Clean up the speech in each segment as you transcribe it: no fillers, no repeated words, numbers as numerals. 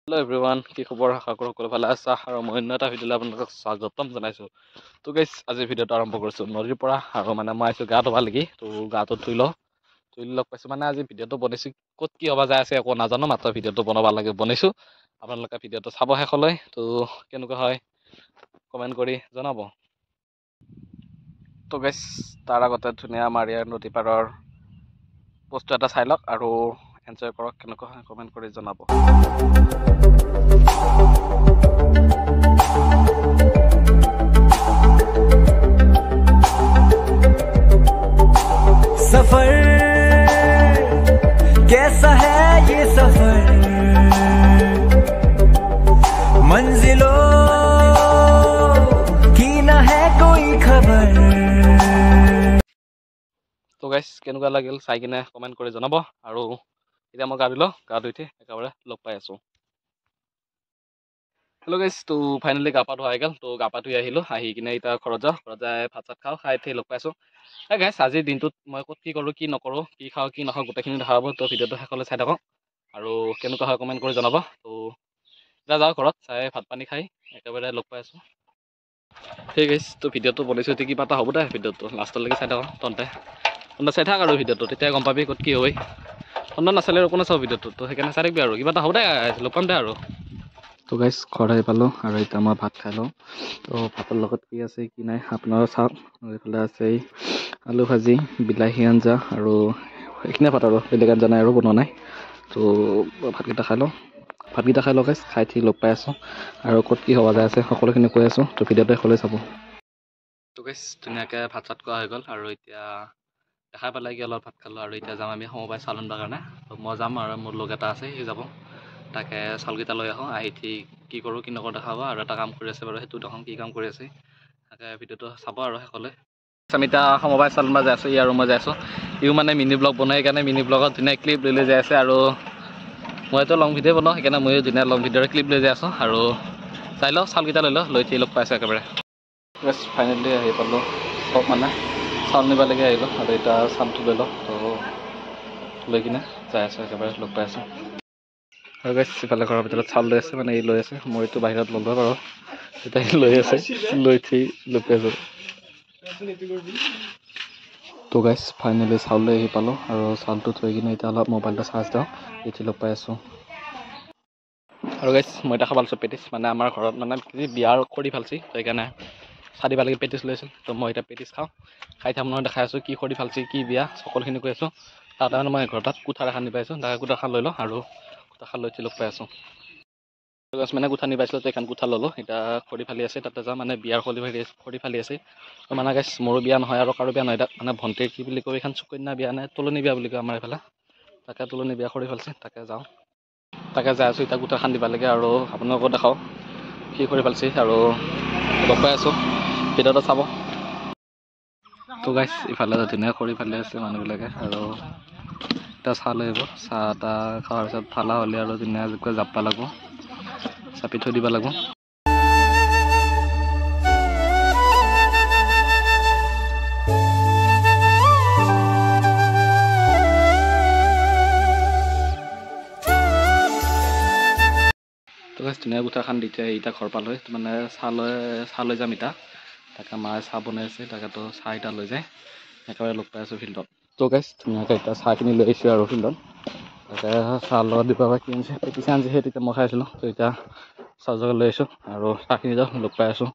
Hello' everyone, কি খবৰ? আশা কৰোঁ সকলো ভালে আছা আৰু মই অন্য এটা ভিডিঅ'লৈ আপোনালোকক স্বাগতম জনাইছোঁ। তো গাইছ, আজিৰ ভিডিঅ'টো আৰম্ভ কৰিছোঁ নদীৰ পৰা। আৰু মানে মই আহিছোঁ গা ধুবা লাগি, তো গাটো ধুই লগ পাইছোঁ। মানে আজি ভিডিঅ'টো বনাইছোঁ, ক'ত কি হ'বা যায় আছে একো নাজানো, মাত্ৰ ভিডিঅ'টো বনাব লাগে বনাইছোঁ। আপোনালোকে ভিডিঅ'টো চাব শেষলৈ। তো কেনেকুৱা হয় কমেণ্ট কৰি জনাব। তো গাইছ, তাৰ আগতে ধুনীয়া আমাৰ ইয়াৰ নদী পাৰৰ বস্তু এটা চাই লওক আৰু এনজয় কৰক। কেনেকুৱা হয় কমেণ্ট কৰি জনাব। सफर कैसा है ये सफर, मंजिलों की न है कोई खबर। তো গাইছ, কেনেকুৱা লাগিল চাই কিনে কমেণ্ট কৰি জনাব। আৰু এতিয়া মই গা ধুই গা ধুই উঠি একেবাৰে লগ পাই আছোঁ। হেল্ল' গাইছ, তো ফাইনেলি গা পা ধোৱা হৈ গ'ল। তো গা পা ধুই আহিলোঁ, আহি কিনে এতিয়া ঘৰত যাওঁ। ঘৰত যাই ভাত চাত খাওঁ, খাই উঠি লগ পাইছোঁ। গাইছ, আজিৰ দিনটোত মই ক'ত কি কৰোঁ কি নকৰোঁ, কি খাওঁ কি নাখাওঁ, গোটেইখিনি দেখা পাব। তো ভিডিঅ'টো শেষলৈ চাই থাকক আৰু কেনেকুৱা হয় কমেণ্ট কৰি জনাব। তো এতিয়া যাওঁ ঘৰত, চাই ভাত পানী খাই একেবাৰে লগ পাই আছোঁ। সেই গাইছ, তো ভিডিঅ'টো বনাইছোঁ, এতিয়া কিবা এটা হ'ব দে। ভিডিঅ'টো লাষ্টলৈকে চাই থাকক তহঁতে চাই থাক আৰু ভিডিঅ'টো, তেতিয়া গম পাবি ক'ত কি হয়। তহঁতে নাচালে আৰু কোনে চাব ভিডিঅ'টো, তো সেইকাৰণে চাই থাকিবি আৰু কিবা এটা হ'ব দে, লগ পাম দে আৰু। তো গাইছ, ঘৰত আহি পালোঁ আৰু এতিয়া মই ভাত খাই লওঁ। তো ভাতৰ লগত কি আছে কি নাই আপোনাৰা চাওক। এইফালে আছে আলু ভাজি, বিলাহী আঞ্জা আৰু এইখিনিয়ে ভাত আৰু বেলেগ আঞ্জা নাই আৰু বনোৱা নাই। তো ভাতকেইটা খাই লওঁ। গাইছ, খাই উঠি লগ পাই আছোঁ আৰু ক'ত কি হ'বা যায় আছে সকলোখিনি কৈ আছোঁ। তো ভিডিঅ'টো শেষলৈ চাব। তো গাইছ, ধুনীয়াকৈ ভাত চাত খোৱা হৈ গ'ল আৰু এতিয়া দেখাই পালে কি অলপ ভাত খালোঁ আৰু এতিয়া যাম আমি সমবায় চাউল আনিবৰ কাৰণে। তো মই যাম আৰু মোৰ লগ এটা আছে, সি যাব। তাকে চাউলকেইটা লৈ আহোঁ, আহি ঠিক কি কৰোঁ কি নকৰোঁ দেখাব। আৰু এটা কাম কৰি আছে বাৰু, সেইটো দেখাম কি কাম কৰি আছে। তাকে ভিডিঅ'টো চাব আৰু শেষলৈ। আমি এতিয়া সমবায় চাউল আনিব যাই আছোঁ, ই আৰু মই যাই আছোঁ। ইও মানে মিনি ব্লগ বনাই, সেইকাৰণে মিনি ব্লগত ধুনীয়া ক্লিপ লৈ যাই আছে। আৰু মইতো লং ভিডিঅ' বনাওঁ, সেইকাৰণে ময়ো ধুনীয়া লং ভিডিঅ'ৰ ক্লিপ লৈ যাই আছোঁ। আৰু চাই লওঁ, চাউলকেইটা লৈ উঠি লগ পাইছোঁ একেবাৰে। বাছ ফাইনেলি আহি পালোঁ, চব মানে চাউল নিবালৈকে আহিলোঁ আৰু এতিয়া চাউলটো লৈ লওঁ। তো লৈ কিনে যাই আছোঁ, একেবাৰে লগ পাই আছোঁ। আৰু গাইছ, ইফালে ঘৰৰ ভিতৰত চাউল লৈ আছে, মানে ই লৈ আছে, মইতো বাহিৰত ল'লোঁ বাৰু। তেতিয়া সি লৈ আছে, লৈ উঠি লগ পাইছোঁ। তো গাইছ, ফাইনেলি চাউল লৈ আহি পালোঁ আৰু চাউলটো থৈ কিনে এতিয়া অলপ মোবাইলটো চাৰ্জ দিওঁ, উঠি লগ পাই আছোঁ। আৰু গাইছ, মই এতিয়া খাব লৈছোঁ পেটিছ। মানে আমাৰ ঘৰত মানে বিয়াৰ কৰি ফালছি, সেইকাৰণে চাৰি পালেকি পেটিছ লৈছোঁ। তো মই এতিয়া পেটিছ খাওঁ, খাই থাক মই দেখাই আছোঁ কি কৰি ফালছি, কি বিয়া সকলোখিনি কৈ আছোঁ। তাতে মানে মই ঘৰত কুঠাৰ এখন নি পাইছোঁ, তাকে কুঠাৰখন লৈ লওঁ আৰু কুঠাৰখন লৈ উঠি লগ পাই আছোঁ। মানে কুঠাৰ নি পাইছিলোঁ, এখন কুঠাৰ ল'লোঁ। এতিয়া খৰি ফালি আছে, তাতে যাওঁ। মানে বিয়াৰ খৰি ফালি আছে। তো মানে গাইছ, মোৰো বিয়া নহয় আৰু কাৰো বিয়া নহয়, তাত মানে ভণ্টিৰ কি বুলি কয় এইখন চুকন্যা বিয়া নে তোলনি বিয়া বুলি কয় আমাৰ এইফালে। তাকে তোলনি বিয়া খৰি ফালিছে, তাকে যাওঁ। তাকে যাই আছোঁ এতিয়া কুঠাৰখন দিব লাগে আৰু আপোনালোকক দেখাওঁ কি কৰি ফালিছে আৰু লগ পাই আছোঁ, ভিডিঅ'টো চাব। তো গাইছ, ইফালে ধুনীয়া খৰি ফালি আছে মানুহবিলাকে আৰু এতিয়া চাহ লৈ আহিব। চাহ তাহ খোৱাৰ পিছত ফালা হ'লে আৰু ধুনীয়াকৈ জাপিব লাগিব, জাপি থৈ দিব লাগিব। তো গাইছ, ধুনীয়া কুঠাৰখন দি থৈ এতিয়া ঘৰ পালোঁ। মানে চাহ লৈ যাম এতিয়া। তাকে মায়ে চাহ বনাই আছে, তাকেতো চাহ এতিয়া লৈ যায় একেবাৰে লগ পাই আছোঁ ফিল্ডত। তো গাইছ, ধুনীয়াকৈ এতিয়া চাহখিনি লৈ আহিছোঁ আৰু ফিল্ডত। তাকে চাহ লগত দিব কি আনিছে, পেটিছে আনিছে, সেই তেতিয়া মই খাই আছিলোঁ। তো এতিয়া চাহ জগ লৈ আহিছোঁ আৰু চাহখিনি লগ পাই আছোঁ।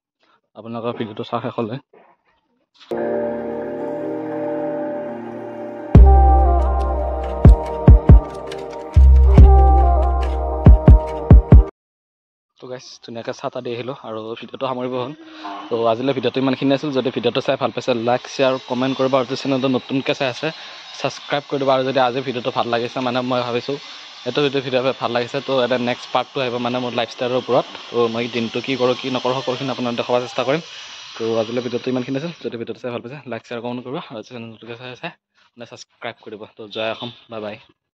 আপোনালোকৰ ভিডিঅ'টো চাহ শেষলৈ। তো গাইছ, ধুনীয়াকৈ চাহ তাহ দি আহিলোঁ আৰু ভিডিঅ'টো সামৰিব হ'ল। তো আজিলৈ ভিডিঅ'টো ইমানখিনি আছিল। যদি ভিডিঅ'টো চাই ভাল পাইছে, লাইক শ্বেয়াৰ কমেণ্ট কৰিব আৰু যদি চেনেলটো নতুনকৈ চাই আছে ছাবস্ক্ৰাইব কৰি দিব। আৰু যদি আজিৰ ভিডিঅ'টো ভাল লাগিছে, মানে মই ভাবিছোঁ এইটো ভিডিঅ' ভাল লাগিছে, তো এটা নেক্সট পাৰ্টটো আহিব মানে মোৰ লাইফষ্টাইলৰ ওপৰত। তো মই দিনটো কি কৰোঁ কি নকৰোঁ সকলোখিনি আপোনাক দেখাব চেষ্টা কৰিম। তো আজিলৈ ভিডিঅ'টো ইমানখিনি আছিল। যদি ভিডিঅ'টো চাই ভাল পাইছে, লাইক শ্বেয়াৰ কমেণ্ট কৰিব আৰু চেনেল নতুনকৈ চাই মানে ছাবস্ক্ৰাইব কৰিব। তো জয় অসম, বাই বাই।